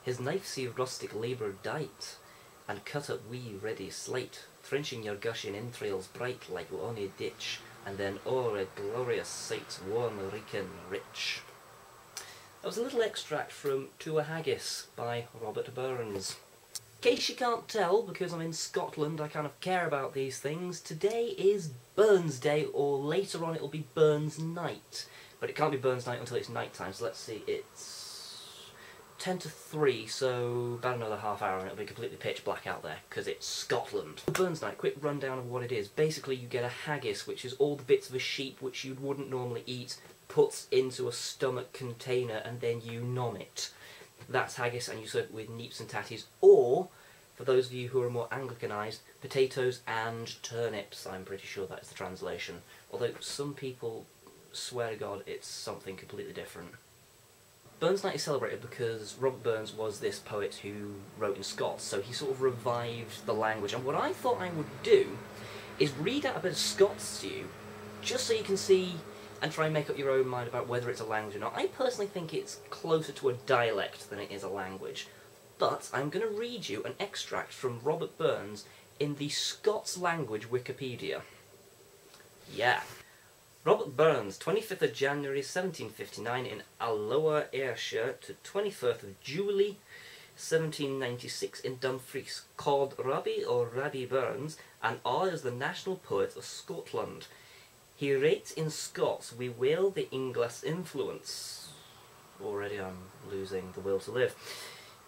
His knife see rustic labour dight, and cut up wee ready slate, trenching your gushing entrails bright like on a ditch, and then o'er a glorious sight warm reeking rich. That was a little extract from To a Haggis by Robert Burns. In case you can't tell, because I'm in Scotland, I kind of care about these things, today is Burns Day, or later on it'll be Burns Night. But it can't be Burns Night until it's night time, so let's see, it's 10 to 3, so about another half hour and it'll be completely pitch black out there, because it's Scotland. Burns Night, quick rundown of what it is. Basically you get a haggis, which is all the bits of a sheep which you wouldn't normally eat, put into a stomach container, and then you nom it. That's haggis, and you serve it with neeps and tatties, or, for those of you who are more Anglicanised, potatoes and turnips. I'm pretty sure that's the translation. Although some people swear to God it's something completely different. Burns Night is celebrated because Robert Burns was this poet who wrote in Scots, so he sort of revived the language. And what I thought I would do is read out a bit of Scots to you, just so you can see and try and make up your own mind about whether it's a language or not. I personally think it's closer to a dialect than it is a language. But I'm going to read you an extract from Robert Burns in the Scots language Wikipedia. Yeah. Robert Burns, 25th of January 1759 in Alloa, Ayrshire, to 21st of July 1796 in Dumfries, called Robbie or Rabbi Burns, and all is the national poet of Scotland. He writes in Scots, we wail the English influence. Already I'm losing the will to live.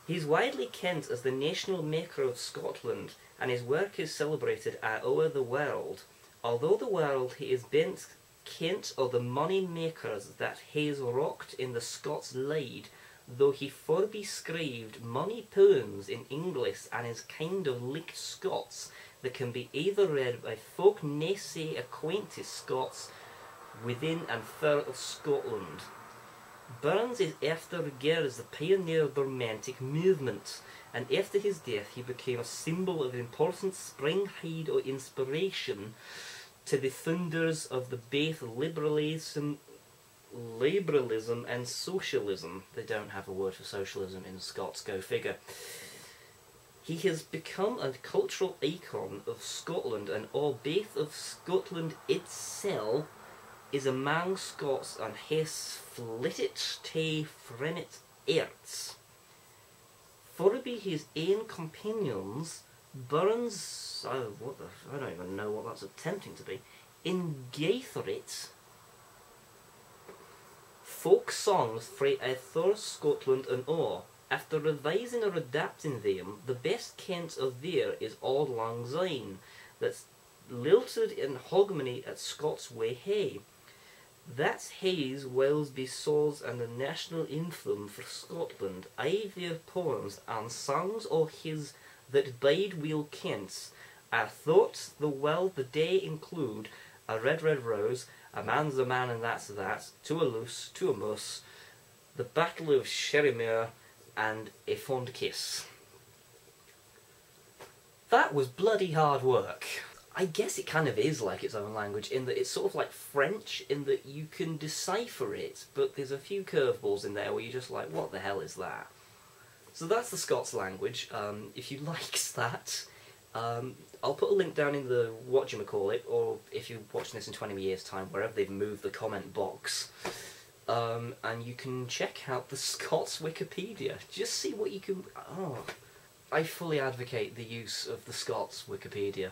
He's widely kent as the national maker of Scotland, and his work is celebrated o'er the world. Although the world he is bent kent of the money makers that he's rocked in the Scots laid, though he forby scrived money poems in English and is kind of licked Scots that can be either read by folk nae acquainted Scots within and fur of Scotland. Burns is after regarded as the pioneer of the Romantic movement, and after his death he became a symbol of important spring-tide or inspiration to the thunders of the both liberalism and socialism. They don't have a word for socialism in Scots, go figure. He has become a cultural icon of Scotland, and albeit of Scotland itself is among Scots and has flitted to from its earths. Forby his own companions, Burns, I don't even know what that's attempting to be, engaged folk songs frae Thor, Scotland and all. After revising or adapting them, the best kent of there is Auld Lang Syne, that's lilted in hogmanay at Scots way hay. That's Hayes, Wellesby Saws and the national anthem for Scotland. I their poems and songs o' his that bide weel kent. I thought the well the day include a red rose, a man's a man and that's that, to a loose, to a muss, the battle of Sherrimere, and a fond kiss. That was bloody hard work. I guess it kind of is like its own language in that it's sort of like French in that you can decipher it, but there's a few curveballs in there where you're just like, what the hell is that? So that's the Scots language. If you liked that, I'll put a link down in the whatchamacallit, or if you're watching this in 20 years time, wherever they've moved the comment box. And you can check out the Scots Wikipedia. Just see what you can... Oh, I fully advocate the use of the Scots Wikipedia.